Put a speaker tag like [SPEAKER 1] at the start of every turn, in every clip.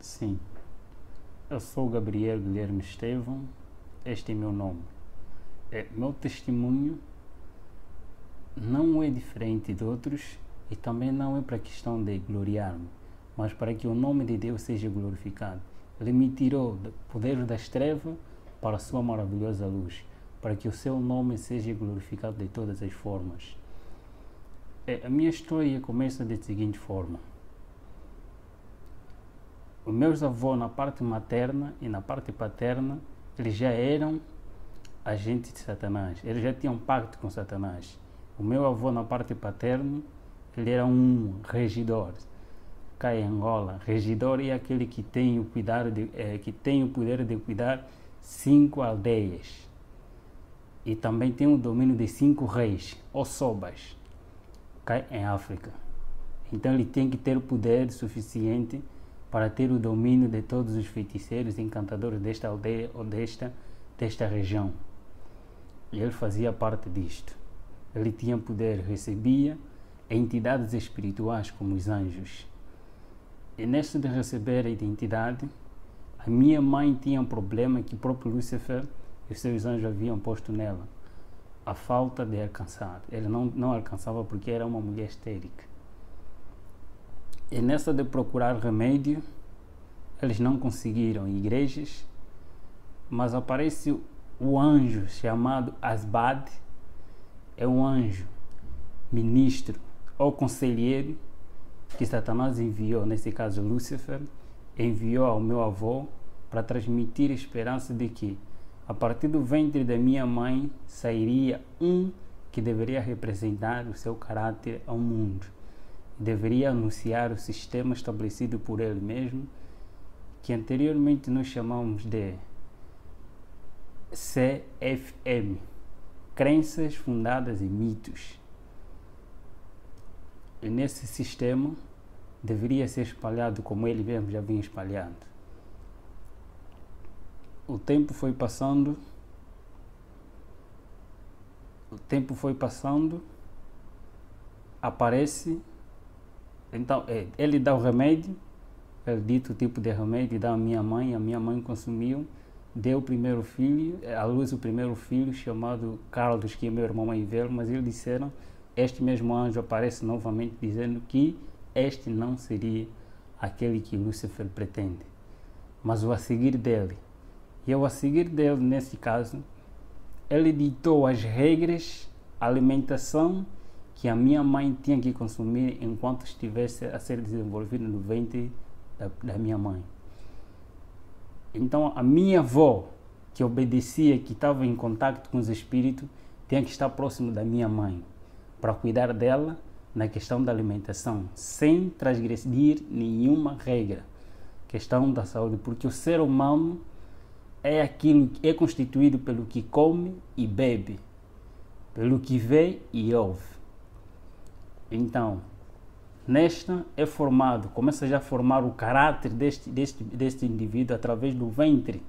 [SPEAKER 1] Sim, eu sou Gabriel Guilherme Estevão, este é meu nome. Meu testemunho não é diferente de outros e também não é para a questão de gloriar-me, mas para que o nome de Deus seja glorificado. Ele me tirou do poder das trevas para a sua maravilhosa luz, para que o seu nome seja glorificado de todas as formas. A minha história começa da seguinte forma. Os meus avós, na parte materna e na parte paterna, eles já eram agentes de Satanás. Eles já tinham pacto com Satanás. O meu avô, na parte paterna, ele era um regidor. Cá em Angola, regidor é aquele que tem o poder de cuidar 5 aldeias. E também tem o domínio de 5 reis, ou sobas, cá em África. Então ele tem que ter o poder suficiente para ter o domínio de todos os feiticeiros e encantadores desta aldeia ou desta região. E ele fazia parte disto. Ele tinha poder, recebia entidades espirituais como os anjos. E nesta de receber a identidade, a minha mãe tinha um problema que o próprio Lúcifer e os seus anjos haviam posto nela. A falta de alcançar. Ele não alcançava porque era uma mulher histérica. E nessa de procurar remédio, eles não conseguiram igrejas, mas aparece o anjo chamado Asbad, é um anjo, ministro ou conselheiro que Satanás enviou, nesse caso Lúcifer, enviou ao meu avô para transmitir a esperança de que a partir do ventre da minha mãe sairia um que deveria representar o seu caráter ao mundo. Deveria anunciar o sistema estabelecido por ele mesmo, que anteriormente nós chamamos de CFM, Crenças Fundadas em Mitos. E nesse sistema deveria ser espalhado como ele mesmo já vinha espalhando. O tempo foi passando, aparece. Então, ele dá o remédio, ele dito o tipo de remédio, dá à minha mãe consumiu, deu o primeiro filho, à luz o primeiro filho, chamado Carlos, que é meu irmão mais velho, mas eles disseram, este mesmo anjo aparece novamente dizendo que este não seria aquele que Lúcifer pretende, mas o a seguir dele. E ao a seguir dele, nesse caso, ele ditou as regras, a alimentação, que a minha mãe tinha que consumir enquanto estivesse a ser desenvolvida no ventre da minha mãe. Então, a minha avó, que obedecia, que estava em contato com os espíritos, tinha que estar próximo da minha mãe, para cuidar dela na questão da alimentação, sem transgredir nenhuma regra. Questão da saúde, porque o ser humano é aquilo que é constituído pelo que come e bebe, pelo que vê e ouve. Então, nesta é formado, começa já a formar o caráter deste indivíduo através do ventre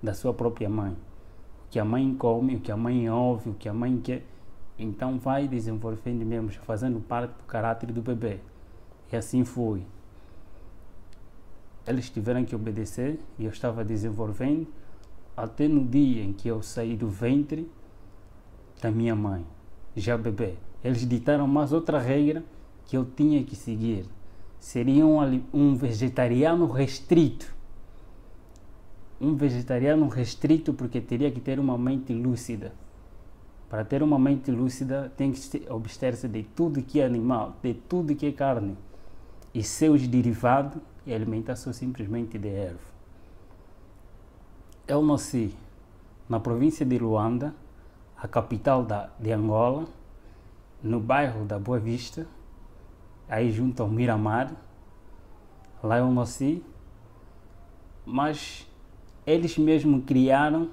[SPEAKER 1] da sua própria mãe. O que a mãe come, o que a mãe ouve, o que a mãe quer. Então vai desenvolvendo mesmo, fazendo parte do caráter do bebê. E assim foi. Eles tiveram que obedecer e eu estava desenvolvendo até no dia em que eu saí do ventre da minha mãe, já bebê. Eles ditaram mais outra regra que eu tinha que seguir. Seria um vegetariano restrito. Um vegetariano restrito porque teria que ter uma mente lúcida. Para ter uma mente lúcida tem que abster-se de tudo que é animal, de tudo que é carne. E seus derivados e alimentação simplesmente de erva. Eu nasci na província de Luanda, a capital de Angola, no bairro da Boa Vista, aí junto ao Miramar. Lá eu nasci, mas eles mesmos criaram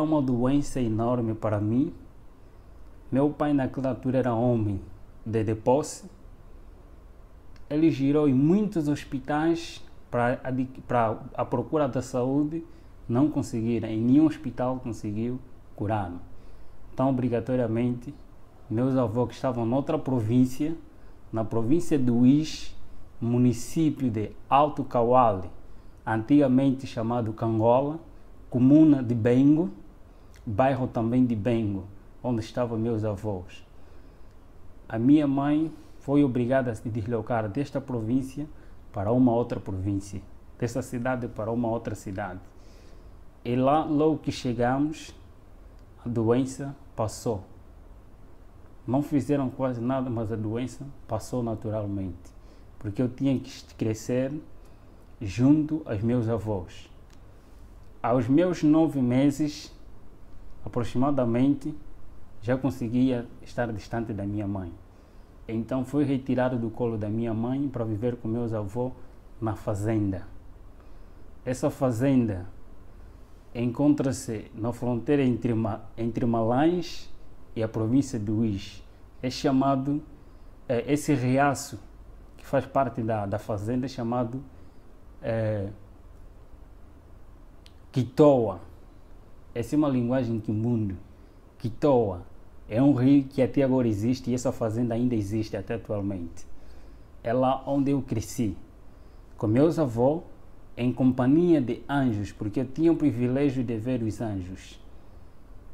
[SPEAKER 1] uma doença enorme para mim. Meu pai naquela altura era homem de posse. Ele girou em muitos hospitais para a procura da saúde, não conseguiram, em nenhum hospital conseguiu curar-me. Então, obrigatoriamente, meus avós que estavam noutra província, na província do Uís, município de Alto Cauale, antigamente chamado Cangola, comuna de Bengo, bairro também de Bengo, onde estavam meus avós. A minha mãe foi obrigada a se deslocar desta província para uma outra província, dessa cidade para uma outra cidade. E lá, logo que chegamos, a doença passou. Não fizeram quase nada, mas a doença passou naturalmente, porque eu tinha que crescer junto aos meus avós. Aos meus 9 meses, aproximadamente, já conseguia estar distante da minha mãe. Então fui retirado do colo da minha mãe para viver com meus avós na fazenda. Essa fazenda encontra-se na fronteira entre Malães e a província de Uís. É chamado, esse riacho que faz parte da fazenda é chamado Quitoa. Essa é uma linguagem quimundo. Quitoa é um rio que até agora existe e essa fazenda ainda existe até atualmente. É lá onde eu cresci, com meus avós, em companhia de anjos, porque eu tinha o privilégio de ver os anjos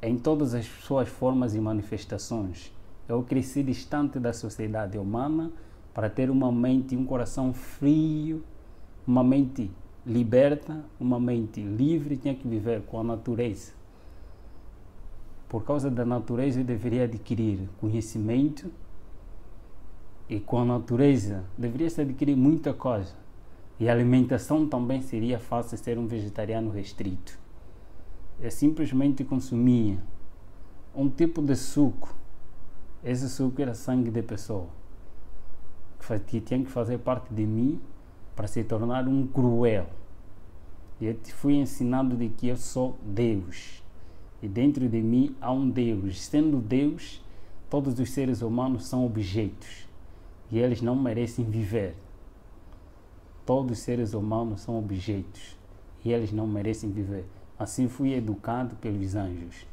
[SPEAKER 1] em todas as suas formas e manifestações. Eu cresci distante da sociedade humana para ter uma mente e um coração frio, uma mente liberta, uma mente livre. Tinha que viver com a natureza. Por causa da natureza eu deveria adquirir conhecimento e com a natureza deveria se adquirir muita coisa. E a alimentação também seria fácil ser um vegetariano restrito. Eu simplesmente consumia um tipo de suco. Esse suco era sangue de pessoa, que tinha que fazer parte de mim para se tornar um cruel. E eu fui ensinado de que eu sou Deus. E dentro de mim há um Deus. Sendo Deus, todos os seres humanos são objetos. E eles não merecem viver. Todos os seres humanos são objetos. E eles não merecem viver. Assim fui educado pelos anjos.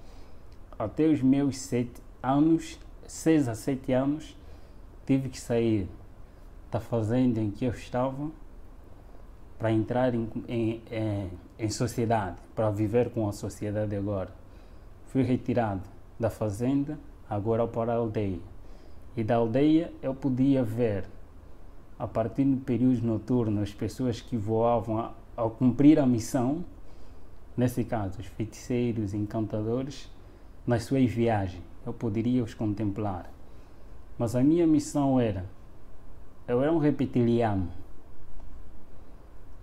[SPEAKER 1] Até os meus 6 a 7 anos, tive que sair da fazenda em que eu estava para entrar em sociedade, para viver com a sociedade agora. Fui retirado da fazenda, agora para a aldeia. E da aldeia eu podia ver, a partir do período noturno, as pessoas que voavam ao cumprir a missão, nesse caso, os feiticeiros, encantadores, nas suas viagens. Eu poderia os contemplar. Mas a minha missão eu era um reptiliano.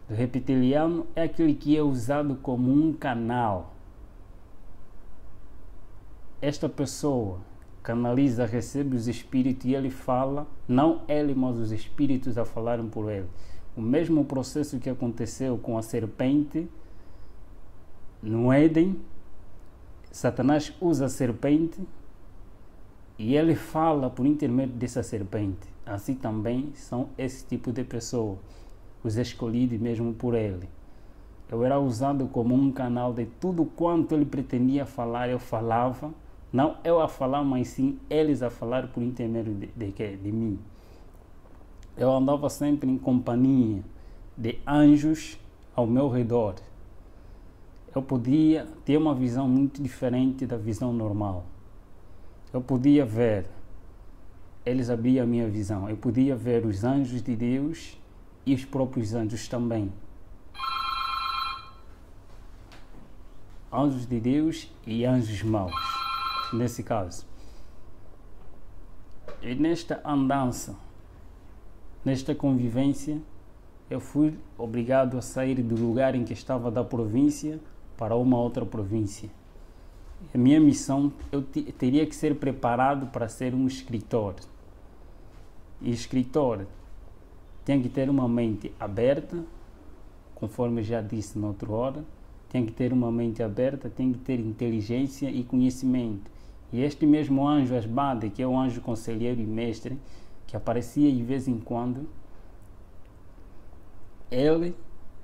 [SPEAKER 1] O reptiliano é aquele que é usado como um canal. Esta pessoa canaliza, recebe os espíritos e ele fala, não ele, mas os espíritos a falarem por ele. O mesmo processo que aconteceu com a serpente no Éden, Satanás usa a serpente e ele fala por intermédio dessa serpente. Assim também são esse tipo de pessoa, os escolhidos mesmo por ele. Eu era usado como um canal de tudo quanto ele pretendia falar, eu falava. Não eu a falar, mas sim eles a falar por intermédio de mim. Eu andava sempre em companhia de anjos ao meu redor. Eu podia ter uma visão muito diferente da visão normal. Eu podia ver, eles abriam a minha visão, eu podia ver os anjos de Deus e os próprios anjos também. Anjos de Deus e anjos maus, nesse caso. E nesta andança, nesta convivência, eu fui obrigado a sair do lugar em que estava da província para uma outra província. A minha missão, eu teria que ser preparado para ser um escritor. E escritor tem que ter uma mente aberta, conforme já disse na outra hora, tem que ter uma mente aberta, tem que ter inteligência e conhecimento. E este mesmo anjo Asbade, que é o anjo conselheiro e mestre, que aparecia de vez em quando, ele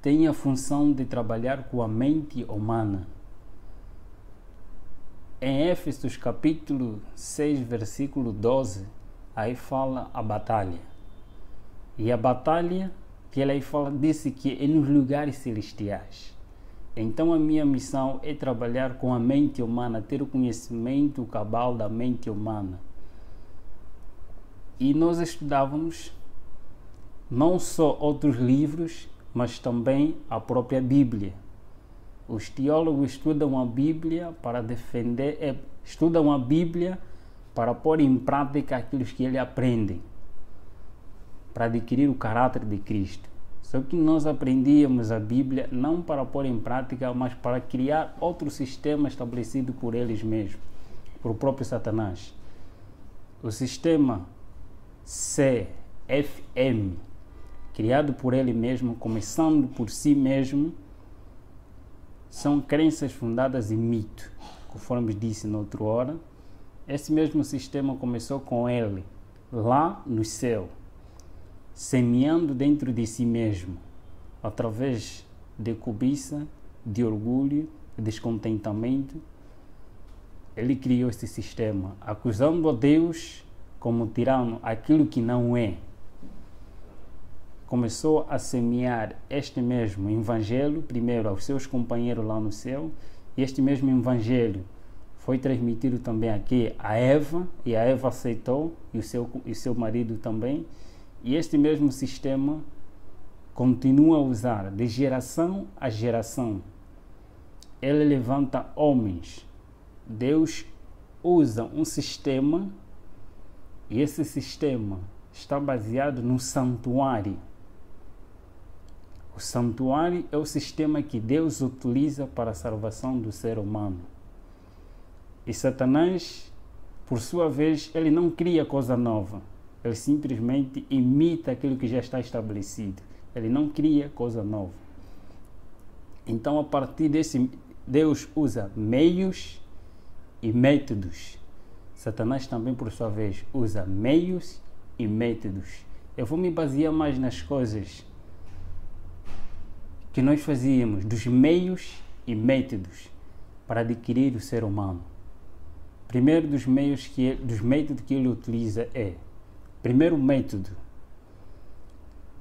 [SPEAKER 1] tem a função de trabalhar com a mente humana. Em Éfesos capítulo 6, versículo 12, aí fala a batalha. E a batalha que ele aí fala, disse que é nos lugares celestiais. Então a minha missão é trabalhar com a mente humana, ter o conhecimento cabal da mente humana. E nós estudávamos não só outros livros, mas também a própria Bíblia. Os teólogos estudam a Bíblia para defender, estudam a Bíblia para pôr em prática aquilo que eles aprendem, para adquirir o caráter de Cristo. Só que nós aprendíamos a Bíblia não para pôr em prática, mas para criar outro sistema estabelecido por eles mesmos, por o próprio Satanás. O sistema CFM, criado por ele mesmo, começando por si mesmo, são crenças fundadas em mito, conforme disse na outra hora. Esse mesmo sistema começou com ele, lá no céu, semeando dentro de si mesmo, através de cobiça, de orgulho, de descontentamento. Ele criou esse sistema, acusando a Deus como tirano, aquilo que não é. Começou a semear este mesmo evangelho, primeiro aos seus companheiros lá no céu, e este mesmo evangelho foi transmitido também aqui a Eva, e a Eva aceitou, e o seu marido também, e este mesmo sistema continua a usar de geração a geração. Ele levanta homens. Deus usa um sistema, e esse sistema está baseado no santuário. O santuário é o sistema que Deus utiliza para a salvação do ser humano. E Satanás, por sua vez, ele não cria coisa nova. Ele simplesmente imita aquilo que já está estabelecido. Ele não cria coisa nova. Então, a partir desse, Deus usa meios e métodos. Satanás também, por sua vez, usa meios e métodos. Eu vou me basear mais nas coisas que nós fazíamos, dos meios e métodos para adquirir o ser humano. Primeiro dos métodos que ele utiliza primeiro método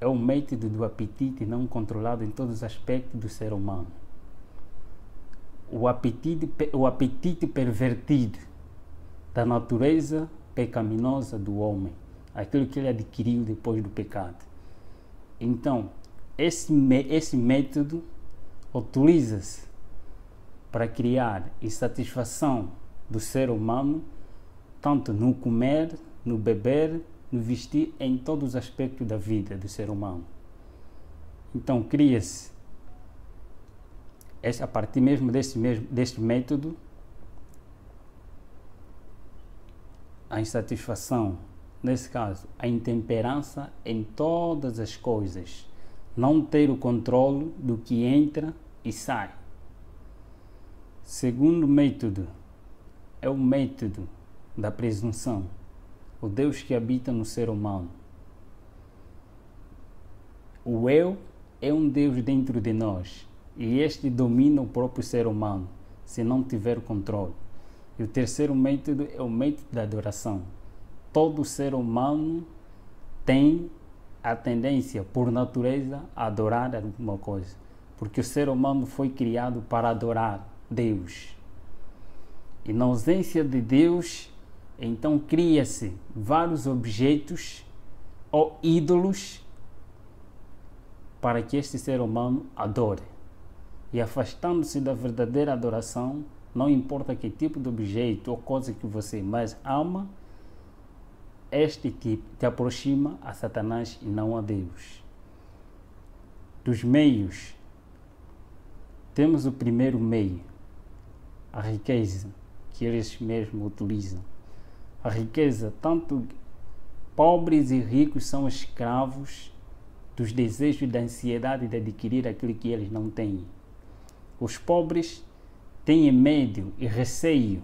[SPEAKER 1] é o método do apetite não controlado em todos os aspectos do ser humano. O apetite pervertido da natureza pecaminosa do homem, aquilo que ele adquiriu depois do pecado. Então, esse método utiliza-se para criar insatisfação do ser humano, tanto no comer, no beber, no vestir, em todos os aspectos da vida do ser humano. Então, cria-se, a partir mesmo deste método, a insatisfação, nesse caso, a intemperança em todas as coisas, não ter o controle do que entra e sai. Segundo método é o método da presunção, o Deus que habita no ser humano. O eu é um Deus dentro de nós e este domina o próprio ser humano, se não tiver controle. E o terceiro método é o método da adoração. Todo ser humano tem a tendência, por natureza, a adorar alguma coisa, porque o ser humano foi criado para adorar Deus. E na ausência de Deus, então cria-se vários objetos ou ídolos para que este ser humano adore. E afastando-se da verdadeira adoração, não importa que tipo de objeto ou coisa que você mais ama, este tipo te aproxima a Satanás e não a Deus. Dos meios, temos o primeiro meio, a riqueza, que eles mesmos utilizam. A riqueza, tanto pobres e ricos são escravos dos desejos e da ansiedade de adquirir aquilo que eles não têm. Os pobres têm medo e receio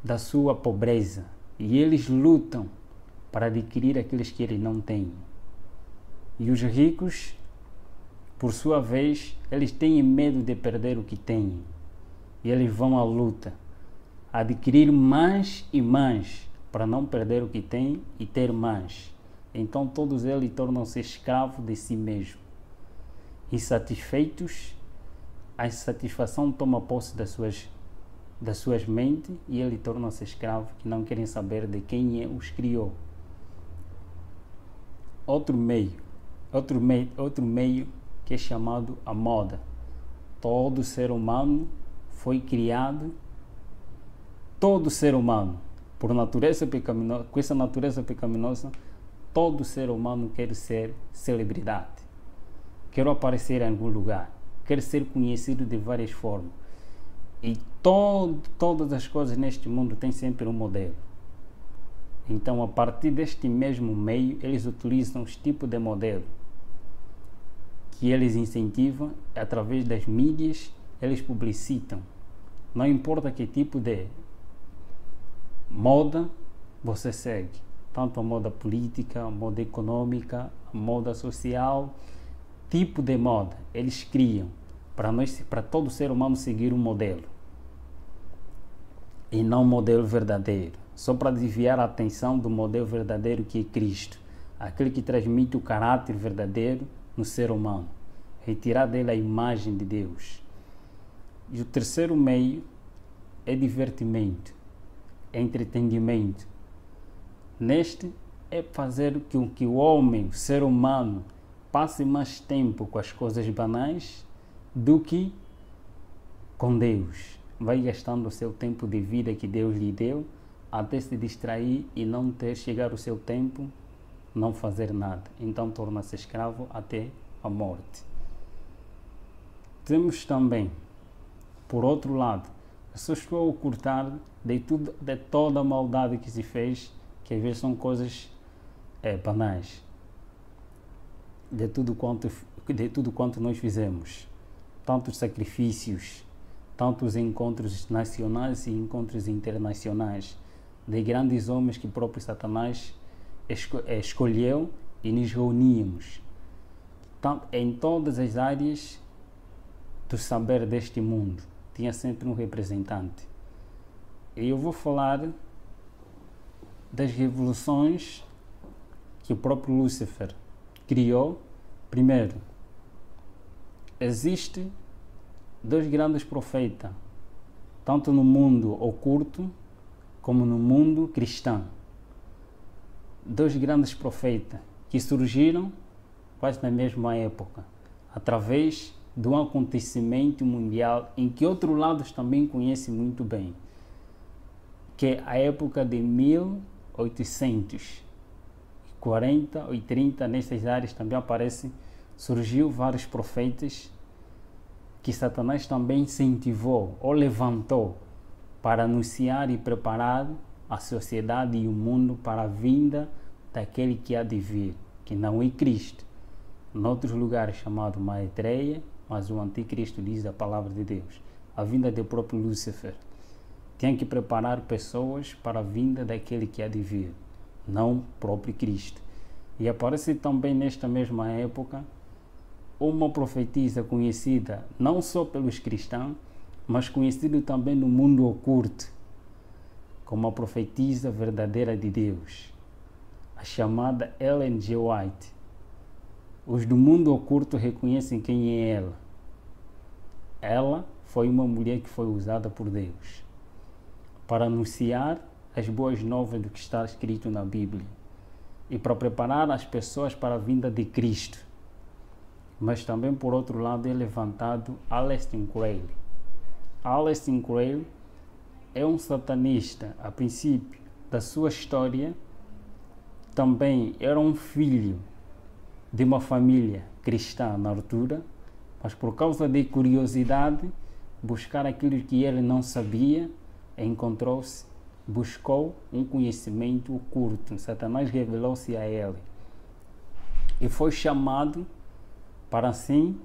[SPEAKER 1] da sua pobreza e eles lutam para adquirir aqueles que eles não têm. E os ricos, por sua vez, eles têm medo de perder o que têm e eles vão à luta, adquirir mais e mais para não perder o que têm e ter mais. então todos eles tornam-se escravos de si mesmos. Insatisfeitos, a insatisfação toma posse das suas mentes e eles tornam-se escravos que não querem saber de quem os criou. Outro meio que é chamado a moda. Todo ser humano foi criado, todo ser humano, por natureza pecaminosa, com essa natureza pecaminosa, todo ser humano quer ser celebridade, quer aparecer em algum lugar, quer ser conhecido de várias formas. E todas as coisas neste mundo têm sempre um modelo. Então, a partir deste mesmo meio, eles utilizam os tipos de modelo que eles incentivam através das mídias, eles publicitam. Não importa que tipo de moda você segue, tanto a moda política, a moda econômica, a moda social, tipo de moda, eles criam para todo ser humano seguir um modelo e não um modelo verdadeiro, só para desviar a atenção do modelo verdadeiro que é Cristo, aquele que transmite o caráter verdadeiro no ser humano, retirar dele a imagem de Deus. E o terceiro meio é divertimento, é entretenimento. Neste é fazer com que o homem, o ser humano, passe mais tempo com as coisas banais do que com Deus. Vai gastando o seu tempo de vida que Deus lhe deu até se distrair e não ter chegar o seu tempo, não fazer nada. Então torna-se escravo até a morte. Temos também, por outro lado, pessoas que vão ocultar de toda a maldade que se fez, que às vezes são coisas banais, de tudo quanto nós fizemos, tantos sacrifícios, tantos encontros nacionais e encontros internacionais, de grandes homens que o próprio Satanás escolheu e nos reuníamos. Em todas as áreas do saber deste mundo, tinha sempre um representante. E eu vou falar das revoluções que o próprio Lúcifer criou. Primeiro, existem dois grandes profetas, tanto no mundo oculto como no mundo cristão. Dois grandes profetas que surgiram quase na mesma época, através de um acontecimento mundial em que outros lados também conhecem muito bem, que é a época de 1840 ou 30, nessas áreas também surgiu vários profetas que Satanás também incentivou ou levantou para anunciar e preparar a sociedade e o mundo para a vinda daquele que há de vir, que não é Cristo. Em outros lugares chamado Maitreya, mas o anticristo diz a palavra de Deus. A vinda do próprio Lúcifer. Tem que preparar pessoas para a vinda daquele que há de vir, não o próprio Cristo. E aparece também nesta mesma época uma profetisa conhecida não só pelos cristãos, mas conhecida também no mundo oculto, como a profetisa verdadeira de Deus, a chamada Ellen G. White. Os do mundo oculto reconhecem quem é ela. Ela foi uma mulher que foi usada por Deus para anunciar as boas novas do que está escrito na Bíblia e para preparar as pessoas para a vinda de Cristo. Mas também, por outro lado, é levantado Aleister Crowley. Aleister Crowley é um satanista. A princípio da sua história, também era um filho de uma família cristã na altura, mas por causa de curiosidade, buscar aquilo que ele não sabia, buscou um conhecimento oculto. Satanás revelou-se a ele e foi chamado para assim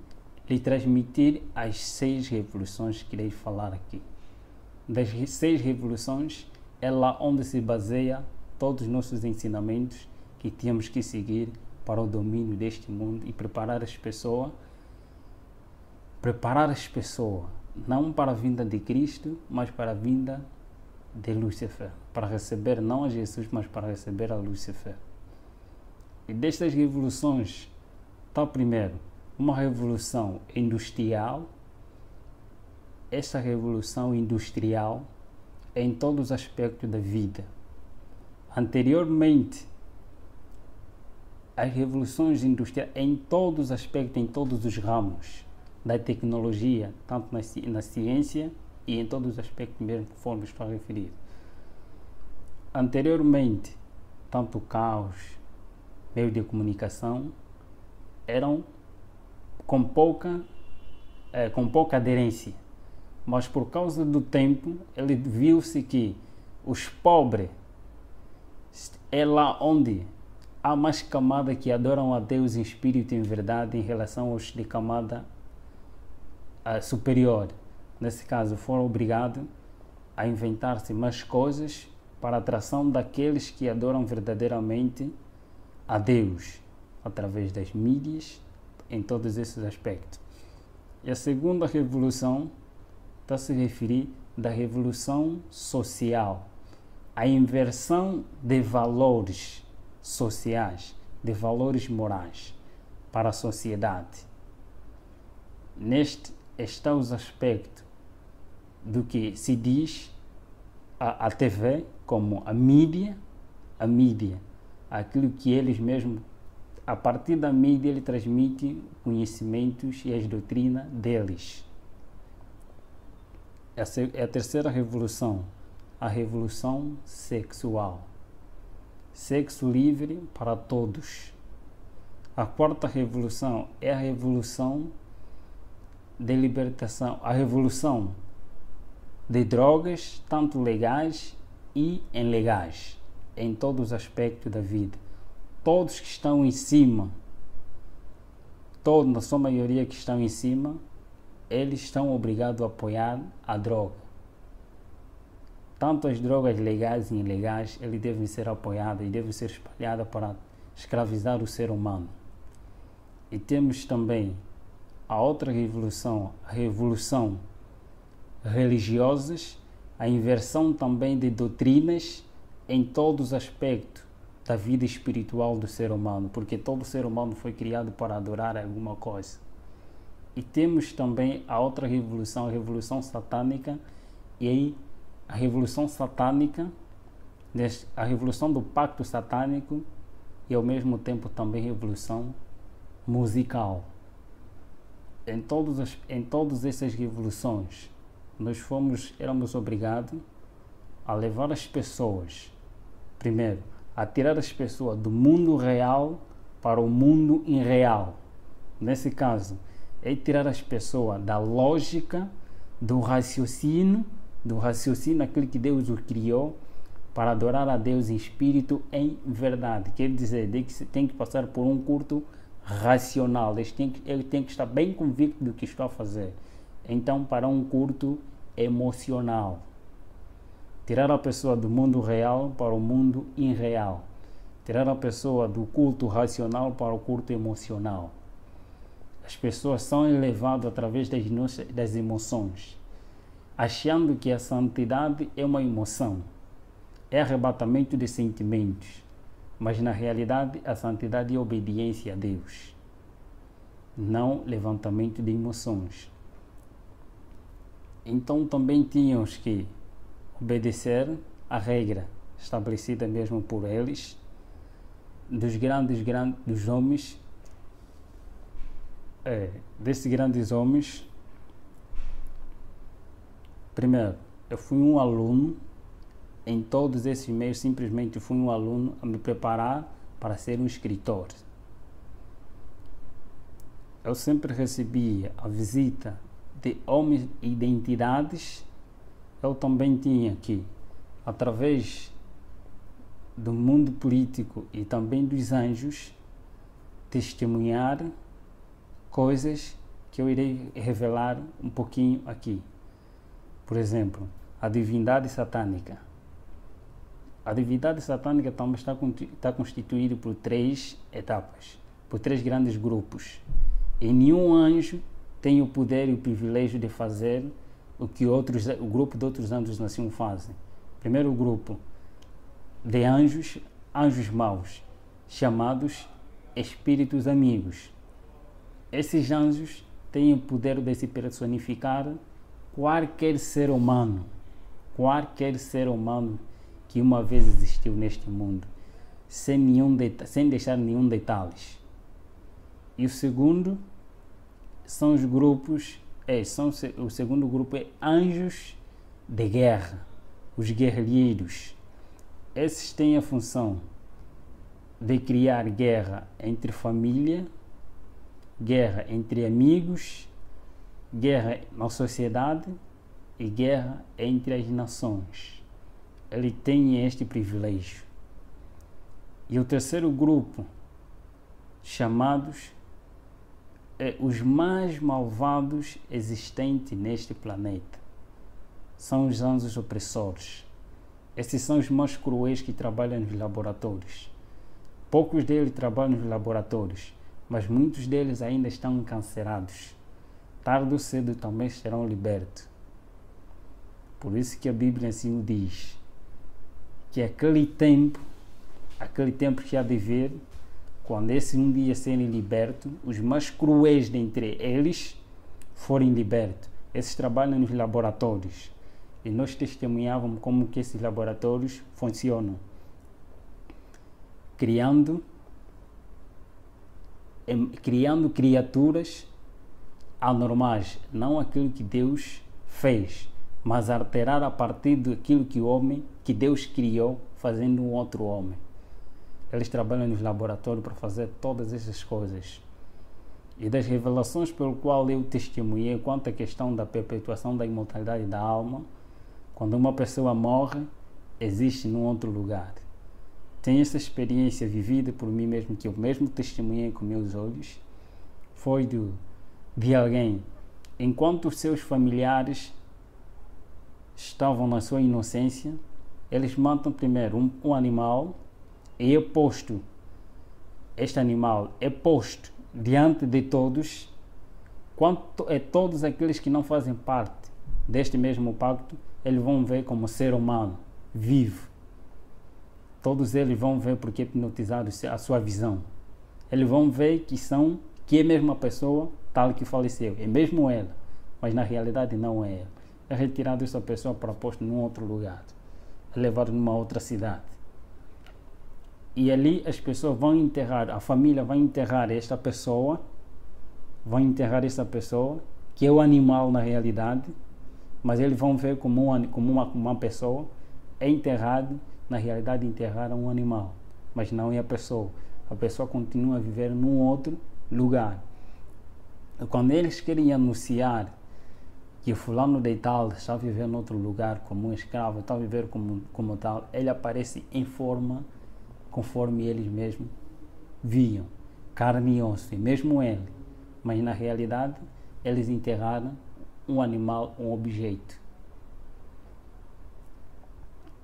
[SPEAKER 1] lhe transmitir as 6 revoluções que irei falar aqui. Das 6 revoluções é lá onde se baseia todos os nossos ensinamentos que temos que seguir para o domínio deste mundo e preparar as pessoas não para a vinda de Cristo, mas para a vinda de Lúcifer, para receber não a Jesus, mas para receber a Lúcifer. E destas revoluções, está primeiro uma revolução industrial. Essa revolução industrial é em todos os aspectos da vida. Anteriormente, as revoluções industriais em todos os aspectos, em todos os ramos da tecnologia, tanto na ciência e em todos os aspectos mesmo, conforme estou a referir. Anteriormente, tanto carros, meios de comunicação, eram com pouca aderência. Mas por causa do tempo, ele viu-se que os pobres é lá onde há mais camada que adoram a Deus em espírito e em verdade em relação aos de camada superior. Nesse caso, foram obrigados a inventar-se mais coisas para a atração daqueles que adoram verdadeiramente a Deus, através das mídias, em todos esses aspectos. E a segunda revolução está a se referir da revolução social, a inversão de valores sociais, de valores morais para a sociedade. Neste está os aspectos do que se diz a TV como a mídia, aquilo que eles mesmos, a partir da mídia, ele transmite conhecimentos e as doutrinas deles. Essa é a terceira revolução, a revolução sexual. Sexo livre para todos. A quarta revolução é a revolução de libertação, a revolução de drogas, tanto legais e ilegais, em todos os aspectos da vida. Todos que estão em cima, na sua maioria que estão em cima, eles estão obrigados a apoiar a droga. Tanto as drogas legais e ilegais, eles devem ser apoiadas e devem ser espalhadas para escravizar o ser humano. E temos também a outra revolução, a revolução religiosas, a inversão também de doutrinas em todos os aspectos da vida espiritual do ser humano, porque todo ser humano foi criado para adorar alguma coisa. E temos também a outra revolução, a revolução satânica, e aí a revolução satânica, a revolução do pacto satânico e ao mesmo tempo também revolução musical. Em todas essas revoluções, nós éramos obrigados a levar as pessoas, primeiro, a tirar as pessoas do mundo real para o mundo irreal. Nesse caso, é tirar as pessoas da lógica, do raciocínio, aquilo que Deus o criou, para adorar a Deus em espírito, em verdade. Quer dizer, que tem que passar por um culto racional. Ele tem que estar bem convicto do que está a fazer. Então, para um culto emocional. Tirar a pessoa do mundo real para o mundo irreal. Tirar a pessoa do culto racional para o culto emocional. As pessoas são elevadas através das emoções, achando que a santidade é uma emoção, é arrebatamento de sentimentos, mas na realidade a santidade é obediência a Deus, não levantamento de emoções. Então também tínhamos que obedecer a regra estabelecida mesmo por eles, dos homens, desses grandes homens. Primeiro, eu fui um aluno em todos esses meios, simplesmente fui um aluno a me preparar para ser um escritor. Eu sempre recebia a visita de homens e de entidades. Eu também tinha que, através do mundo político e também dos anjos, testemunhar coisas que eu irei revelar um pouquinho aqui. Por exemplo, a divindade satânica. A divindade satânica também está constituída por 3 etapas, por 3 grandes grupos. E nenhum anjo tem o poder e o privilégio de fazer o que o grupo de outros anjos nasciam fazem. Primeiro grupo de anjos maus, chamados espíritos amigos. Esses anjos têm o poder de se personificar qualquer ser humano que uma vez existiu neste mundo, sem deixar nenhum detalhe. E o segundo são os grupos, o segundo grupo é anjos de guerra, os guerrilheiros. Esses têm a função de criar guerra entre família, guerra entre amigos, guerra na sociedade e guerra entre as nações. Ele tem este privilégio. E o terceiro grupo, chamados os mais malvados existentes neste planeta, são os anjos opressores. Esses são os mais cruéis que trabalham nos laboratórios. Poucos deles trabalham nos laboratórios, mas muitos deles ainda estão encarcerados. Tarde ou cedo também serão libertos. Por isso que a Bíblia assim o diz, que aquele tempo que há de vir, quando esses um dia serem libertos, os mais cruéis dentre eles forem libertos. Esses trabalham nos laboratórios. E nós testemunhávamos como que esses laboratórios funcionam. Criando criaturas anormais, não aquilo que Deus fez, mas alterar a partir daquilo que Deus criou, fazendo um outro homem. Eles trabalham nos laboratórios para fazer todas essas coisas. E das revelações pelo qual eu testemunhei quanto à questão da perpetuação da imortalidade da alma, quando uma pessoa morre, existe num outro lugar. Tenho essa experiência vivida por mim mesmo, que eu mesmo testemunhei com meus olhos, foi de alguém, enquanto os seus familiares estavam na sua inocência, eles matam primeiro um animal e este animal é posto diante de todos, quanto é todos aqueles que não fazem parte deste mesmo pacto, eles vão ver como ser humano, vivo. Todos eles vão ver porque é hipnotizado a sua visão. Eles vão ver que é mesmo a pessoa tal que faleceu, é mesmo ela, mas na realidade não é ela. É retirado essa pessoa para posto num outro lugar, é levado numa outra cidade. E ali as pessoas vão enterrar, a família vai enterrar esta pessoa, que é o animal na realidade, mas eles vão ver como uma pessoa, é enterrado, na realidade enterraram um animal, mas não é a pessoa continua a viver num outro lugar. E quando eles querem anunciar que fulano de tal está a viver em outro lugar como um escravo, está a viver como tal, ele aparece em forma conforme eles mesmos viam, carne e osso, e mesmo ele, mas na realidade eles enterraram um animal, um objeto.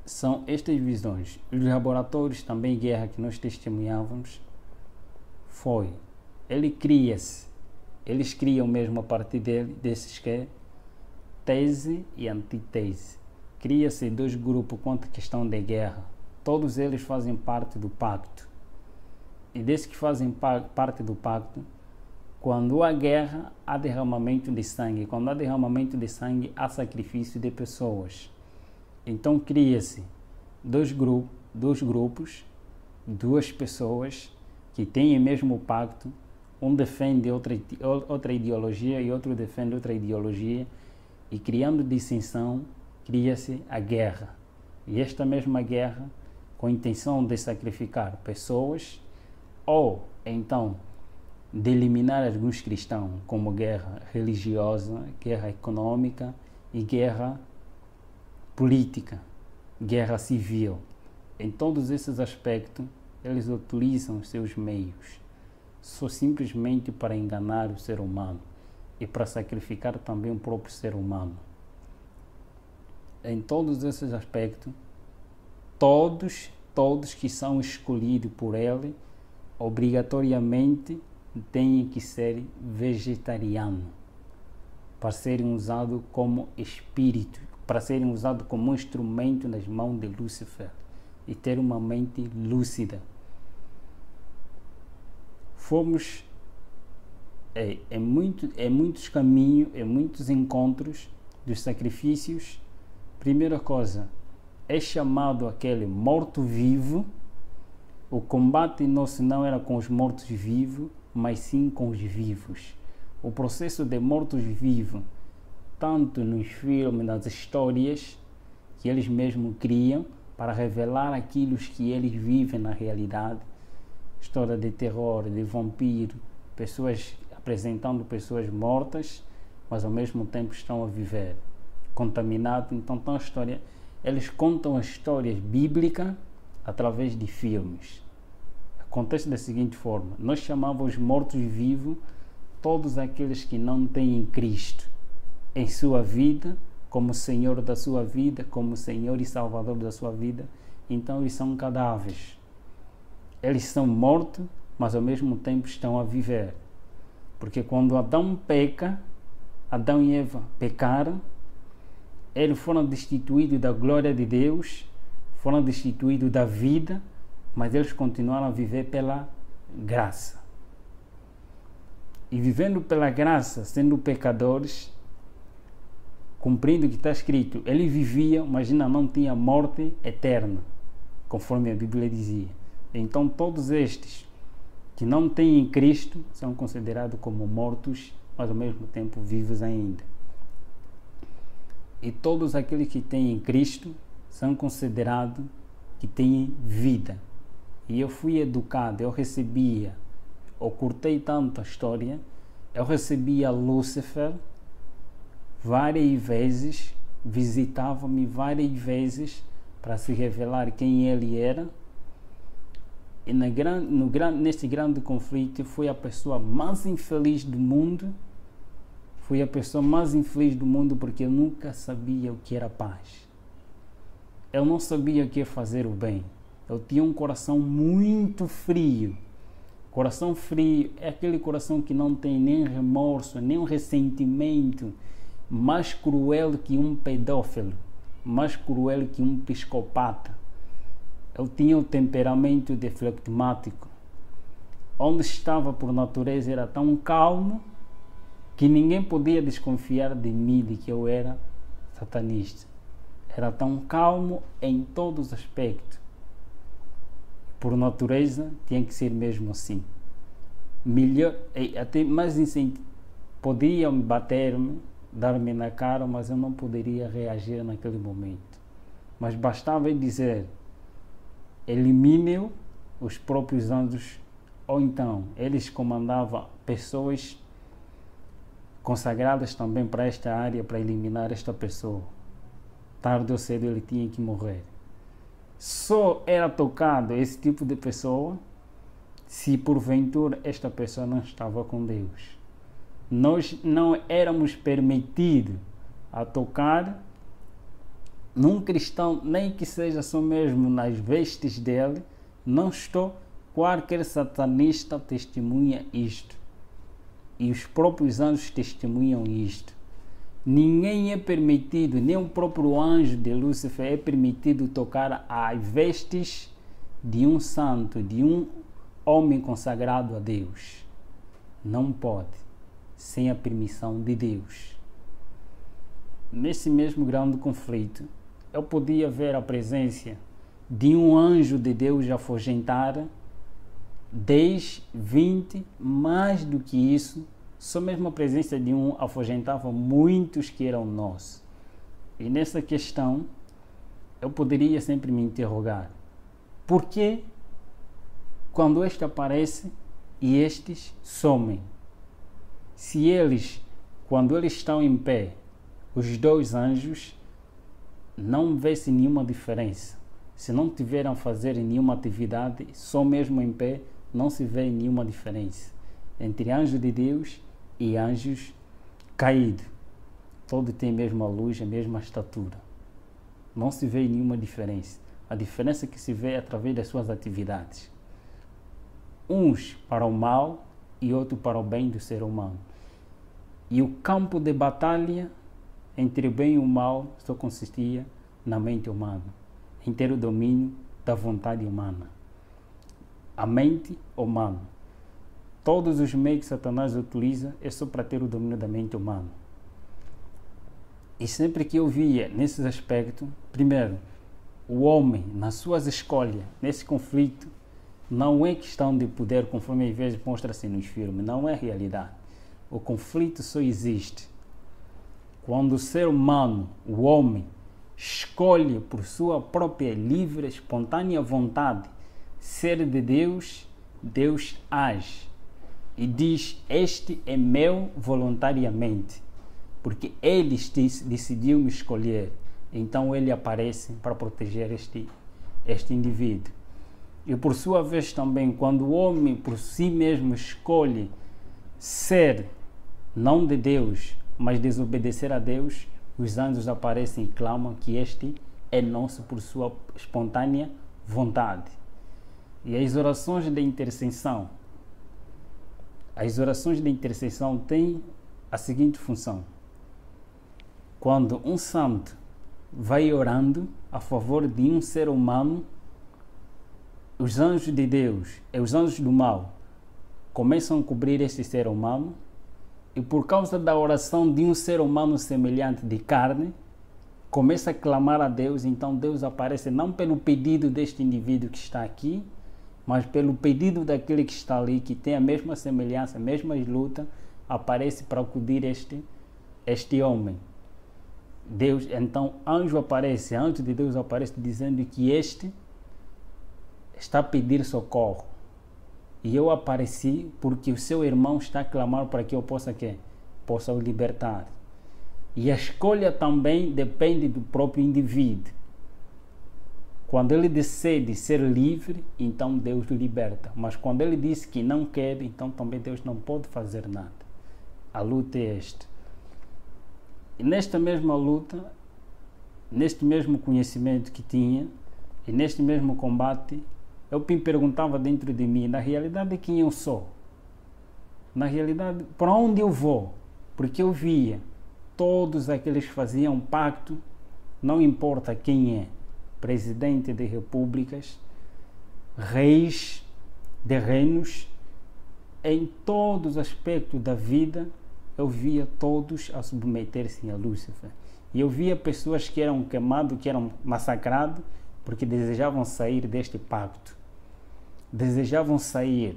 [SPEAKER 1] São estas visões. Os laboratórios também, guerra que nós testemunhávamos, eles criam mesmo a partir desses que é tese e antítese. Cria-se dois grupos quanto à questão de guerra. Todos eles fazem parte do pacto. E desses que fazem parte do pacto, quando há guerra, há derramamento de sangue. Quando há derramamento de sangue, há sacrifício de pessoas. Então cria-se dois grupos, duas pessoas que têm o mesmo pacto. Um defende outra ideologia e outro defende outra ideologia. E criando dissensão, cria-se a guerra. E esta mesma guerra, com a intenção de sacrificar pessoas, ou então de eliminar alguns cristãos, como guerra religiosa, guerra econômica e guerra política, guerra civil. Em todos esses aspectos, eles utilizam os seus meios, só simplesmente para enganar o ser humano e para sacrificar também o próprio ser humano. Em todos esses aspectos, todos que são escolhidos por ele, obrigatoriamente têm que ser vegetarianos, para serem usados como espírito, para serem usados como instrumento nas mãos de Lúcifer e ter uma mente lúcida. fomos em muitos caminhos, em muitos encontros dos sacrifícios. Primeira coisa, é chamado aquele morto-vivo. O combate nosso não era com os mortos-vivos, mas sim com os vivos. O processo de mortos-vivos, tanto nos filmes, nas histórias que eles mesmos criam para revelar aquilo que eles vivem na realidade. História de terror, de vampiro, pessoas apresentando pessoas mortas, mas ao mesmo tempo estão a viver, contaminados. Então, eles contam as histórias bíblicas através de filmes. Acontece da seguinte forma: nós chamamos mortos-vivos todos aqueles que não têm Cristo em sua vida, como Senhor da sua vida, como Senhor e Salvador da sua vida. Então eles são cadáveres. Eles são mortos, mas ao mesmo tempo estão a viver. Porque quando Adão peca, Adão e Eva pecaram, eles foram destituídos da glória de Deus, foram destituídos da vida, mas eles continuaram a viver pela graça. E vivendo pela graça, sendo pecadores, cumprindo o que está escrito, ele vivia, mas ainda não tinha morte eterna, conforme a Bíblia dizia. Então todos estes que não têm Cristo são considerados como mortos, mas ao mesmo tempo vivos ainda. E todos aqueles que têm Cristo são considerados que têm vida. E eu fui educado, eu curtei tanto a história, eu recebia Lúcifer várias vezes, visitava-me várias vezes para se revelar quem ele era. E neste grande conflito, fui a pessoa mais infeliz do mundo. Fui a pessoa mais infeliz do mundo porque eu nunca sabia o que era paz. Eu não sabia o que é fazer o bem. Eu tinha um coração muito frio. Coração frio é aquele coração que não tem nem remorso, nem um ressentimento. Mais cruel que um pedófilo, mais cruel que um psicopata. Eu tinha o temperamento de flegmático. Onde estava por natureza era tão calmo que ninguém podia desconfiar de mim, de que eu era satanista. Era tão calmo em todos os aspectos. Por natureza tinha que ser mesmo assim. Melhor, até mais incentivo. Podiam bater-me, dar-me na cara, mas eu não poderia reagir naquele momento. Mas bastava dizer: elimine os próprios anjos, ou então eles comandavam pessoas consagradas também para esta área, para eliminar esta pessoa. Tarde ou cedo ele tinha que morrer. Só era tocado esse tipo de pessoa se porventura esta pessoa não estava com Deus. Nós não éramos permitidos a tocar num cristão, nem que seja só mesmo nas vestes dele. Não estou, qualquer satanista testemunha isto. E os próprios anjos testemunham isto. Ninguém é permitido, nem o próprio anjo de Lúcifer é permitido tocar as vestes de um santo, de um homem consagrado a Deus. Não pode, sem a permissão de Deus. Nesse mesmo grande conflito, eu podia ver a presença de um anjo de Deus afugentar 10, 20, mais do que isso. Só mesmo a presença de um afugentava muitos que eram nós. E nessa questão, eu poderia sempre me interrogar: por que quando este aparece e estes somem? Se eles, quando eles estão em pé, os dois anjos, não vê-se nenhuma diferença. Se não tiveram a fazer nenhuma atividade, só mesmo em pé, não se vê nenhuma diferença entre anjos de Deus e anjos caídos. Todos têm a mesma luz, a mesma estatura. Não se vê nenhuma diferença. A diferença que se vê é através das suas atividades. Uns para o mal e outros para o bem do ser humano. E o campo de batalha entre o bem e o mal só consistia na mente humana, em ter o domínio da vontade humana. A mente humana. todos os meios que Satanás utiliza é só para ter o domínio da mente humana. E sempre que eu via nesses aspectos, primeiro, o homem, nas suas escolhas, nesse conflito, não é questão de poder, conforme às vezes mostra-se nos filmes, não é realidade. O conflito só existe quando o ser humano, o homem, escolhe por sua própria livre, espontânea vontade ser de Deus, Deus age e diz: este é meu voluntariamente, porque ele decidiu me escolher. Então ele aparece para proteger este indivíduo. E por sua vez também, quando o homem por si mesmo escolhe ser não de Deus, mas desobedecer a Deus, os anjos aparecem e clamam que este é nosso por sua espontânea vontade. E as orações de intercessão têm a seguinte função: quando um santo vai orando a favor de um ser humano, os anjos de Deus e os anjos do mal começam a cobrir esse ser humano, e por causa da oração de um ser humano semelhante de carne, começa a clamar a Deus. Então Deus aparece não pelo pedido deste indivíduo que está aqui, mas pelo pedido daquele que está ali, que tem a mesma semelhança, a mesma luta, aparece para acudir este homem. Deus, então, anjo de Deus aparece dizendo que este está a pedir socorro. E eu apareci porque o seu irmão está a clamar para que eu possa o libertar. E a escolha também depende do próprio indivíduo. Quando ele decide ser livre, então Deus o liberta. Mas quando ele diz que não quer, então também Deus não pode fazer nada. A luta é esta. E nesta mesma luta, neste mesmo conhecimento que tinha, e neste mesmo combate, eu me perguntava dentro de mim, na realidade, quem eu sou? Na realidade, para onde eu vou? Porque eu via todos aqueles que faziam pacto, não importa quem é, presidente de repúblicas, reis de reinos, em todos os aspectos da vida, eu via todos a submeter-se a Lúcifer. E eu via pessoas que eram queimadas, que eram massacradas, porque desejavam sair deste pacto. Desejavam sair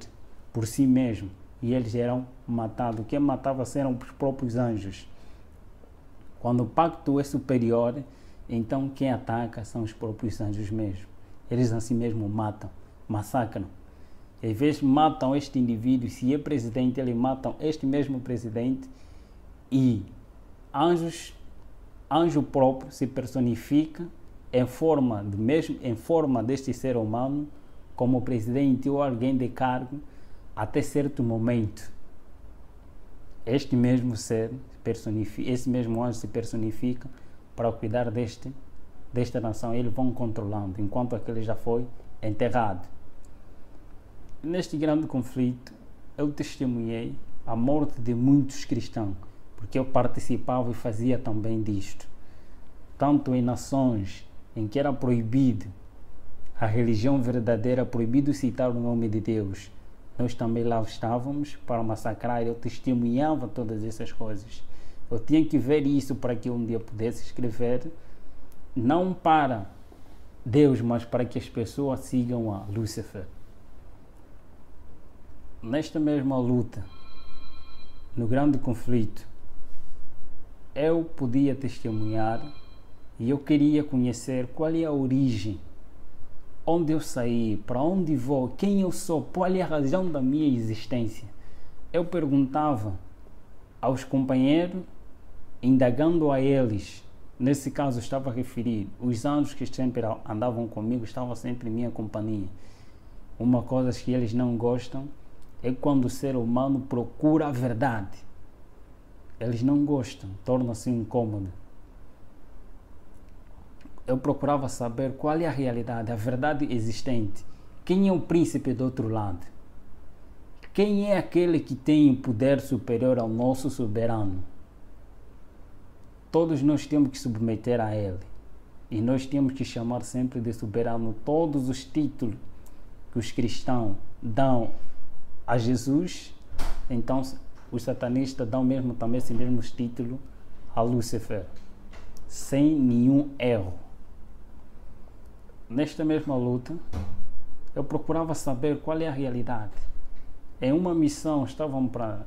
[SPEAKER 1] por si mesmos, e eles eram matados. Quem matava eram os próprios anjos. Quando o pacto é superior, então quem ataca são os próprios anjos mesmo. Eles assim mesmo matam, massacram. Às vezes matam este indivíduo, se é presidente, eles matam este mesmo presidente, e anjo próprio se personifica em forma deste ser humano, como presidente ou alguém de cargo, até certo momento. Este mesmo ser esse mesmo anjo se personifica para cuidar desta nação. Eles vão controlando, enquanto aquele já foi enterrado. Neste grande conflito, eu testemunhei a morte de muitos cristãos, porque eu participava e fazia também disto. Tanto em nações em que era proibido a religião verdadeira, proibido citar o nome de Deus, nós também lá estávamos para massacrar. Eu testemunhava todas essas coisas. Eu tinha que ver isso para que um dia pudesse escrever, não para Deus, mas para que as pessoas sigam a Lúcifer. Nesta mesma luta, no grande conflito, eu podia testemunhar e eu queria conhecer qual é a origem, onde eu saí, para onde vou, quem eu sou, qual é a razão da minha existência. Eu perguntava aos companheiros, indagando a eles. Nesse caso estava a referir os anjos que sempre andavam comigo, estavam sempre em minha companhia. Uma coisa que eles não gostam é quando o ser humano procura a verdade. Eles não gostam, torna-se incômodo. Eu procurava saber qual é a realidade, a verdade existente. Quem é o príncipe do outro lado? Quem é aquele que tem poder superior ao nosso soberano? Todos nós temos que submeter a ele. E nós temos que chamar sempre de soberano todos os títulos que os cristãos dão a Jesus, Então os satanistas dão mesmo também esse mesmo título a Lúcifer, sem nenhum erro. Nesta mesma luta, eu procurava saber qual é a realidade. Em uma missão,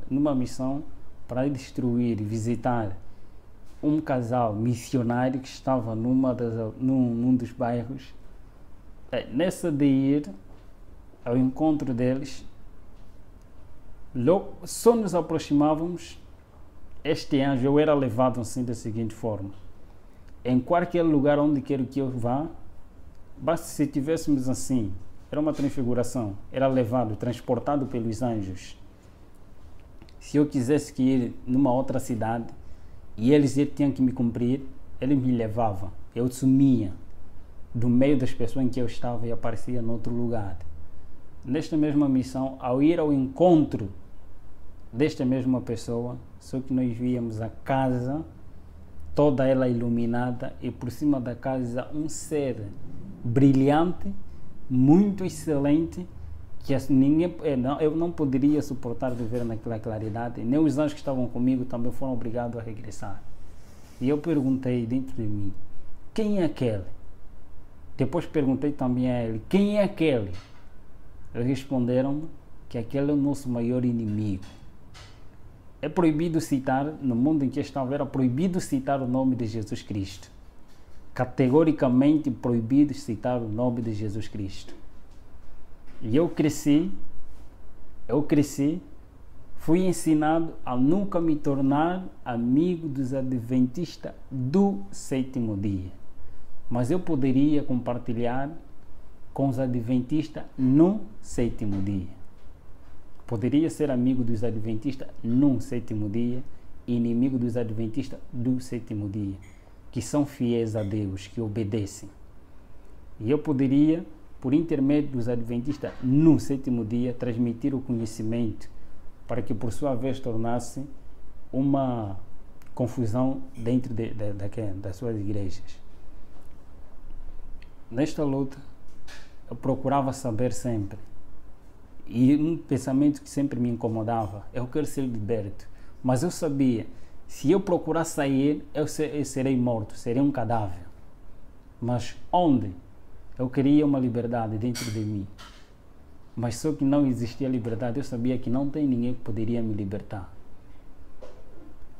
[SPEAKER 1] numa missão para destruir e visitar um casal missionário que estava num dos bairros. Nessa de ir ao encontro deles, logo, só nos aproximávamos, este anjo, eu era levado assim da seguinte forma: em qualquer lugar onde quero que eu vá, basta se tivéssemos assim, era uma transfiguração, era levado, transportado pelos anjos. Se eu quisesse ir numa outra cidade e eles tinham que me cumprir, eles me levavam, eu sumia do meio das pessoas em que eu estava e aparecia em outro lugar. Nesta mesma missão, ao ir ao encontro desta mesma pessoa, só que nós víamos a casa toda ela iluminada e por cima da casa um ser brilhante, muito excelente, que eu não poderia suportar de ver naquela claridade. Nem os anjos que estavam comigo também foram obrigados a regressar. E eu perguntei dentro de mim: quem é aquele? Depois perguntei também a ele: quem é aquele? Eles responderam que aquele é o nosso maior inimigo. É proibido citar, no mundo em que estava, era proibido citar o nome de Jesus Cristo. Categoricamente proibido citar o nome de Jesus Cristo. E eu cresci, fui ensinado a nunca me tornar amigo dos adventistas do sétimo dia. Mas eu poderia compartilhar com os adventistas no sétimo dia. Poderia ser amigo dos adventistas no sétimo dia e inimigo dos adventistas do sétimo dia, que são fiéis a Deus, que obedecem. E eu poderia, por intermédio dos adventistas no sétimo dia, transmitir o conhecimento para que por sua vez tornasse uma confusão dentro das suas igrejas. Nesta luta, eu procurava saber sempre, e um pensamento que sempre me incomodava: eu quero ser liberto. Mas eu sabia, se eu procurar sair, eu serei morto, serei um cadáver. Mas onde? Eu queria uma liberdade dentro de mim. Mas só que não existia liberdade, eu sabia que não tem ninguém que poderia me libertar.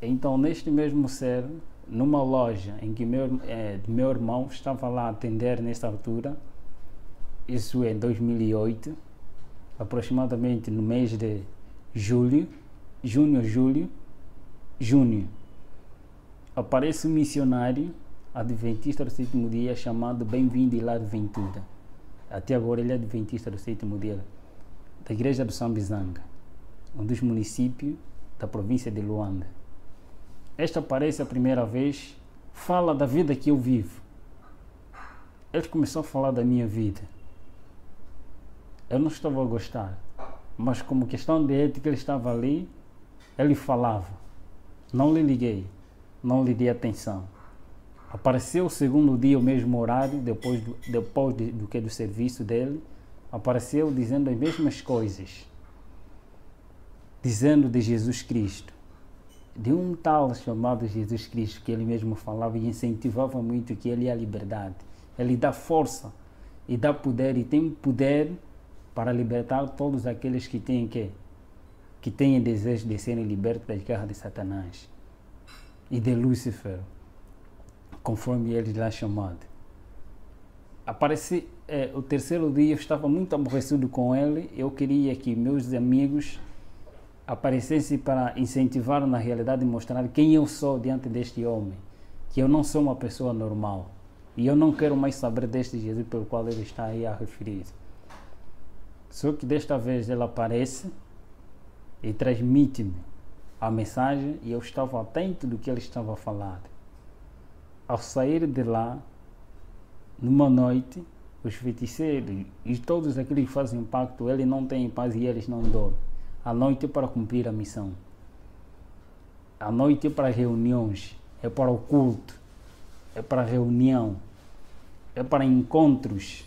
[SPEAKER 1] Então, neste mesmo ser, numa loja em que meu irmão estava lá a atender nesta altura, isso em 2008, aproximadamente no mês de junho, aparece um missionário adventista do sétimo dia chamado Bem-vindo Hilário Ventura. Até agora ele é adventista do sétimo dia da igreja do Sambizanga, um dos municípios da província de Luanda. Este aparece a primeira vez, fala da vida que eu vivo. Ele começou a falar da minha vida. Eu não estava a gostar, mas como questão de ética ele estava ali, ele falava. Não lhe liguei, não lhe dei atenção. Apareceu o segundo dia, o mesmo horário, depois do serviço dele, apareceu dizendo as mesmas coisas, dizendo de Jesus Cristo, de um tal chamado Jesus Cristo, que ele mesmo falava e incentivava muito, que ele é a liberdade. Ele dá força e dá poder, e tem poder para libertar todos aqueles que têm desejo de serem libertos das garras de Satanás e de Lúcifer, conforme ele lá chamado. Apareci, o terceiro dia eu estava muito aborrecido com ele. Eu queria que meus amigos aparecessem para incentivar na realidade e mostrar quem eu sou diante deste homem, que eu não sou uma pessoa normal e eu não quero mais saber deste Jesus pelo qual ele está aí a referir. Só que desta vez ele aparece e transmite-me a mensagem e eu estava atento do que ele estava a falar. Ao sair de lá, numa noite, os feiticeiros e todos aqueles que fazem pacto, ele não tem paz e eles não dormem. A noite é para cumprir a missão. A noite é para reuniões, é para o culto, é para reunião, é para encontros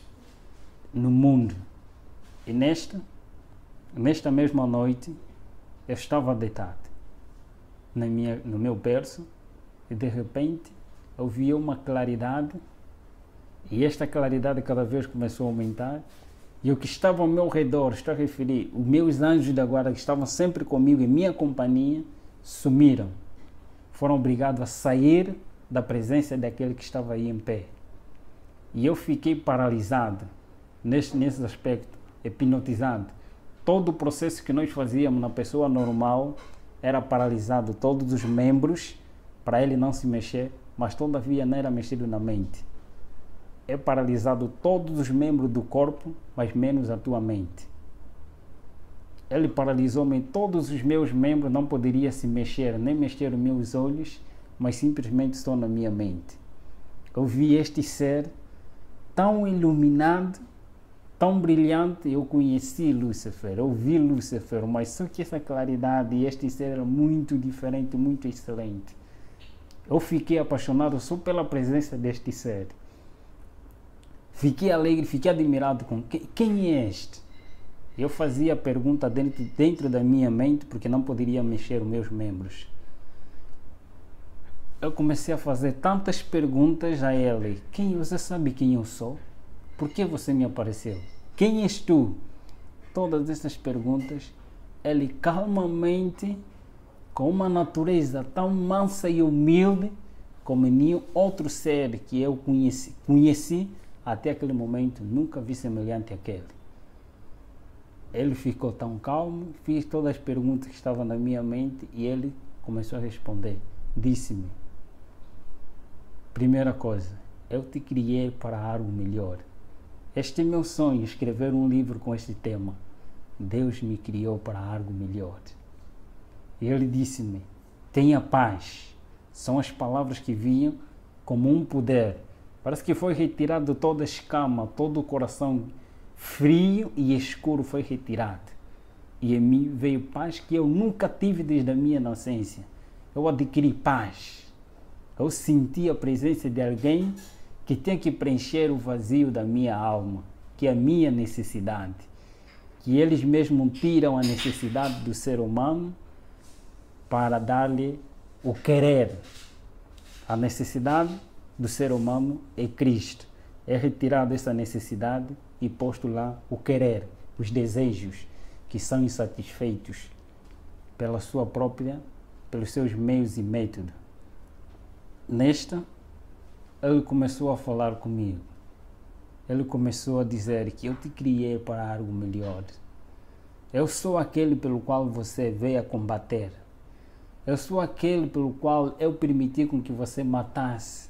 [SPEAKER 1] no mundo. E nesta mesma noite, Eu estava deitado no meu berço e de repente eu vi uma claridade, e esta claridade cada vez começou a aumentar, e o que estava ao meu redor, estou a referir, os meus anjos da guarda que estavam sempre comigo em minha companhia, sumiram. Foram obrigados a sair da presença daquele que estava aí em pé. E eu fiquei paralisado nesse aspecto, hipnotizado. Todo o processo que nós fazíamos na pessoa normal era paralisado, todos os membros, para ele não se mexer, mas todavia não era mexido na mente. É paralisado todos os membros do corpo, mas menos a tua mente. Ele paralisou-me, todos os meus membros, não poderia se mexer, nem mexer os meus olhos, mas simplesmente estou na minha mente. Eu vi este ser tão iluminado, tão brilhante. Eu conheci Lúcifer, eu vi Lúcifer, mas só que essa claridade e este ser era muito diferente, muito excelente. Eu fiquei apaixonado só pela presença deste ser. Fiquei alegre, fiquei admirado com quem é este? Eu fazia a pergunta dentro da minha mente, porque não poderia mexer os meus membros. Eu comecei a fazer tantas perguntas a ele. Você sabe quem eu sou? Por que você me apareceu? Quem és tu? Todas essas perguntas, ele calmamente, com uma natureza tão mansa e humilde, como nenhum outro ser que eu conheci até aquele momento, nunca vi semelhante àquele. Ele ficou tão calmo, fiz todas as perguntas que estavam na minha mente e ele começou a responder. Disse-me: primeira coisa, eu te criei para algo melhor. Este é meu sonho, escrever um livro com este tema. Deus me criou para algo melhor. E ele disse-me: tenha paz. São as palavras que vinham como um poder. Parece que foi retirado toda a escama, todo o coração frio e escuro foi retirado. E em mim veio paz que eu nunca tive desde a minha nascença. Eu adquiri paz. Eu senti a presença de alguém que tem que preencher o vazio da minha alma, que é a minha necessidade. Que eles mesmos tiram a necessidade do ser humano para dar-lhe o querer. A necessidade do ser humano é Cristo. É retirado essa necessidade e posto lá o querer, os desejos que são insatisfeitos pelos seus meios e métodos. Nesta, ele começou a falar comigo. Ele começou a dizer que eu te criei para algo melhor. Eu sou aquele pelo qual você veio a combater. Eu sou aquele pelo qual eu permiti com que você matasse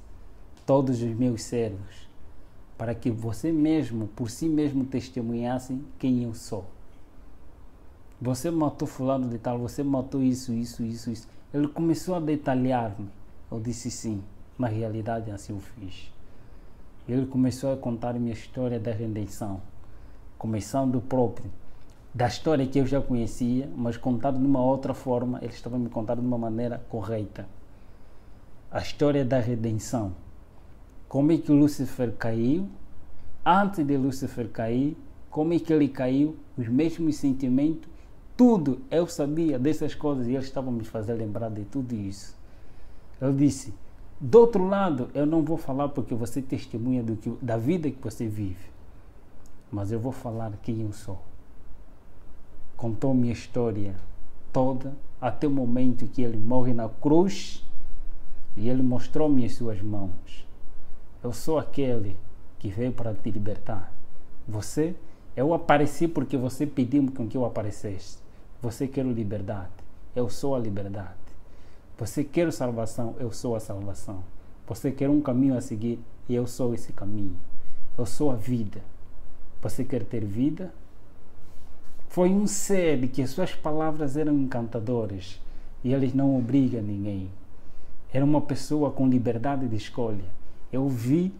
[SPEAKER 1] todos os meus servos, para que você mesmo, por si mesmo, testemunhasse quem eu sou. Você matou fulano de tal, você matou isso. Ele começou a detalhar-me. Eu disse sim, na realidade assim eu fiz. Ele começou a contar-me a história da redenção, começando da história que eu já conhecia, mas contado de uma outra forma. Ele estava me contando de uma maneira correta. A história da redenção. Como é que Lúcifer caiu? Antes de Lúcifer cair, como é que ele caiu? Os mesmos sentimentos, tudo. Eu sabia dessas coisas e ele estava me fazendo lembrar de tudo isso. Ele disse: do outro lado, eu não vou falar porque você testemunha da vida que você vive, mas eu vou falar quem eu sou. Contou minha história toda, até o momento que ele morre na cruz, e ele mostrou-me as suas mãos. Eu sou aquele que veio para te libertar. Eu apareci porque você pediu com que eu aparecesse. Você quer liberdade, eu sou a liberdade. Você quer salvação, eu sou a salvação. Você quer um caminho a seguir, e eu sou esse caminho. Eu sou a vida. Você quer ter vida? Foi um ser que as suas palavras eram encantadoras e eles não obrigam ninguém. Era uma pessoa com liberdade de escolha. Eu vi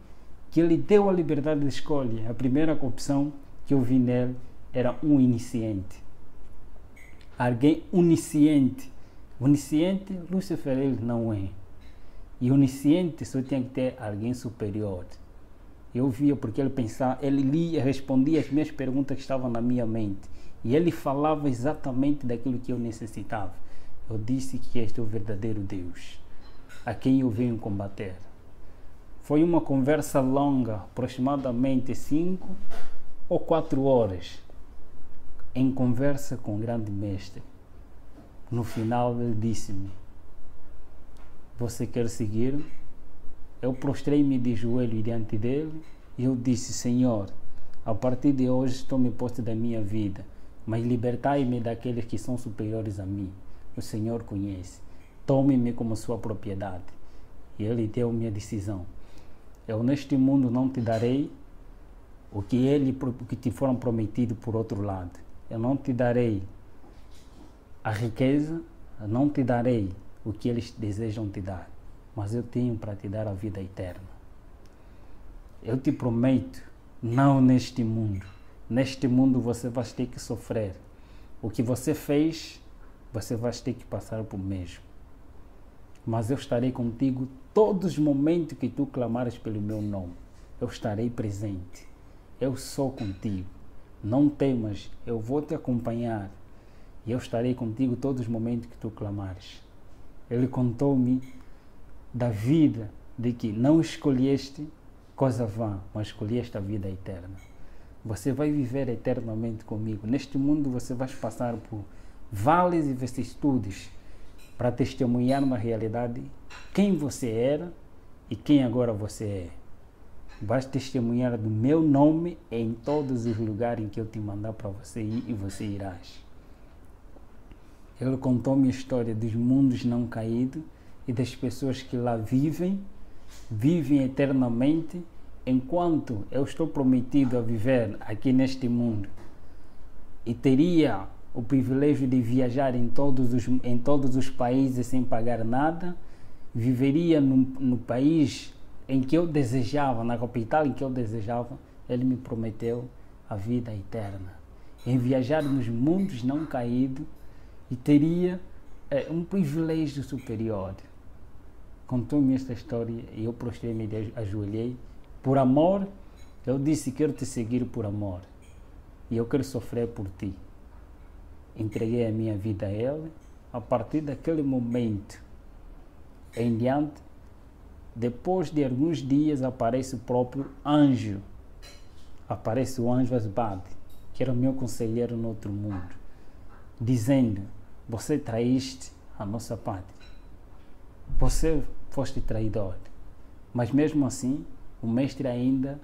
[SPEAKER 1] que ele deu a liberdade de escolha. A primeira opção que eu vi nele era um iniciante. Alguém onisciente. Onisciente, Lúcifer ele não é. E onisciente só tinha que ter alguém superior. Eu via porque ele pensava, ele lia, respondia as minhas perguntas que estavam na minha mente. E ele falava exatamente daquilo que eu necessitava. Eu disse que este é o verdadeiro Deus, a quem eu venho combater. Foi uma conversa longa, aproximadamente 5 ou 4 horas, em conversa com o grande mestre. No final ele disse-me: você quer seguir? Eu prostrei-me de joelho diante dele e eu disse: Senhor, a partir de hoje estou-me posto da minha vida, mas libertai-me daqueles que são superiores a mim. O Senhor conhece. Tome-me como sua propriedade. E ele deu-me a decisão. Eu neste mundo não te darei o que te foram prometido por outro lado. Eu não te darei a riqueza, eu não te darei o que eles desejam te dar, mas eu tenho para te dar a vida eterna. Eu te prometo, não neste mundo. Neste mundo você vai ter que sofrer. O que você fez, você vai ter que passar por mesmo. Mas eu estarei contigo todos os momentos que tu clamares pelo meu nome. Eu estarei presente. Eu sou contigo. Não temas, eu vou te acompanhar. E eu estarei contigo todos os momentos que tu clamares. Ele contou-me da vida, de que não escolheste coisa vã, mas escolheste a vida eterna. Você vai viver eternamente comigo. Neste mundo você vai passar por vales e vicissitudes para testemunhar uma realidade quem você era e quem agora você é. Vais testemunhar do meu nome em todos os lugares em que eu te mandar para você ir e você irás. Ele contou-me a história dos mundos não caídos e das pessoas que lá vivem eternamente, enquanto eu estou prometido a viver aqui neste mundo e teria o privilégio de viajar em todos os países sem pagar nada, viveria no país em que eu desejava, na capital em que eu desejava. Ele me prometeu a vida eterna, em viajar nos mundos não caídos, e teria um privilégio superior. Contou-me esta história e eu prostrei-me e ajoelhei. Por amor, eu disse: quero te seguir por amor e eu quero sofrer por ti. Entreguei a minha vida a ele. A partir daquele momento em diante, depois de alguns dias, aparece o próprio anjo. Aparece o anjo Asbad, que era o meu conselheiro no outro mundo, dizendo: você traíste a nossa pátria. Você foste traidor. Mas mesmo assim, o mestre ainda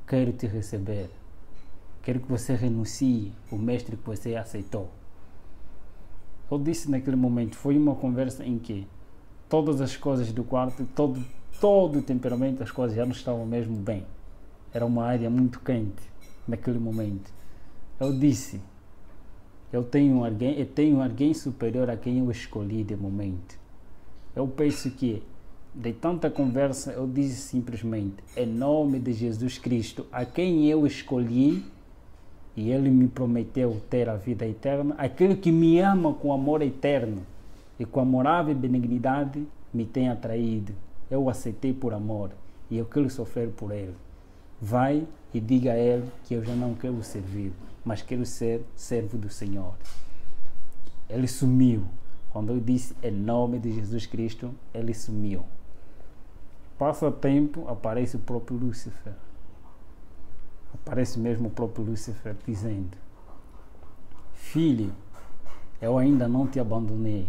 [SPEAKER 1] quer te receber. Quer que você renuncie o mestre que você aceitou. Eu disse naquele momento, foi uma conversa em que todas as coisas do quarto, todo o temperamento das coisas já não estavam mesmo bem. Era uma área muito quente naquele momento. Eu disse: eu tenho alguém superior a quem eu escolhi de momento. Eu penso que, de tanta conversa, eu disse simplesmente: em nome de Jesus Cristo, a quem eu escolhi, e ele me prometeu ter a vida eterna, aquele que me ama com amor eterno e com amorável benignidade me tem atraído. Eu o aceitei por amor e eu quero sofrer por ele. Vai e diga a ele que eu já não quero servir, mas quero ser servo do Senhor. Ele sumiu. Quando eu disse em nome de Jesus Cristo, ele sumiu. Passa tempo, aparece o próprio Lúcifer. Aparece mesmo o próprio Lúcifer dizendo: filho, eu ainda não te abandonei.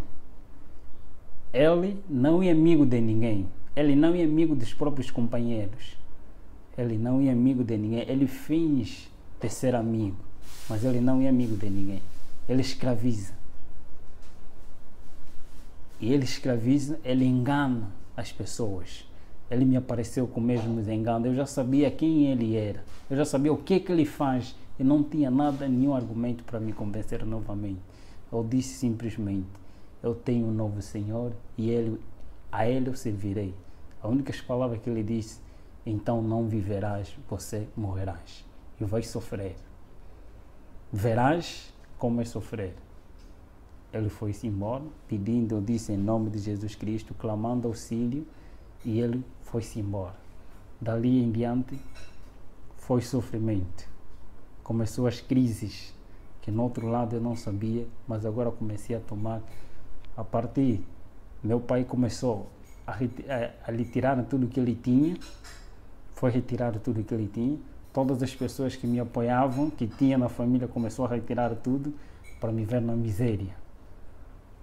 [SPEAKER 1] Ele não é amigo de ninguém. Ele não é amigo dos próprios companheiros. Ele não é amigo de ninguém. Ele finge de ser amigo, mas ele não é amigo de ninguém. Ele escraviza. E ele escraviza, ele engana as pessoas. Ele me apareceu com o mesmo engano. Eu já sabia quem ele era. Eu já sabia o que ele faz. E não tinha nenhum argumento para me convencer novamente. Eu disse simplesmente: eu tenho um novo Senhor e a ele eu servirei. As únicas palavras que ele disse: então não viverás, você morrerás. E vais sofrer. Verás como é sofrer. Ele foi-se embora, pedindo, eu disse em nome de Jesus Cristo, clamando auxílio, e ele foi-se embora. Dali em diante, foi sofrimento. Começou as crises que no outro lado eu não sabia, mas agora comecei a tomar. A partir, meu pai começou a retirar tudo que ele tinha, foi retirar tudo que ele tinha. Todas as pessoas que me apoiavam, que tinha na família, começou a retirar tudo para me ver na miséria.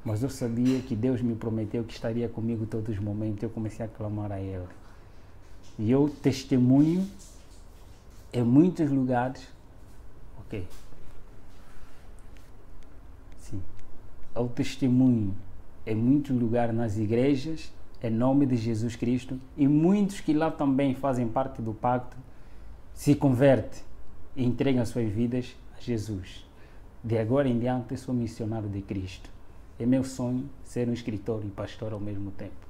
[SPEAKER 1] Mas eu sabia que Deus me prometeu que estaria comigo todos os momentos. Eu comecei a clamar a Ele. E eu testemunho em muitos lugares. Ok. Sim. Eu testemunho em muitos lugares nas igrejas, em nome de Jesus Cristo. E muitos que lá também fazem parte do pacto se convertem e entregam as suas vidas a Jesus. De agora em diante, eu sou missionário de Cristo. É meu sonho ser um escritor e pastor ao mesmo tempo.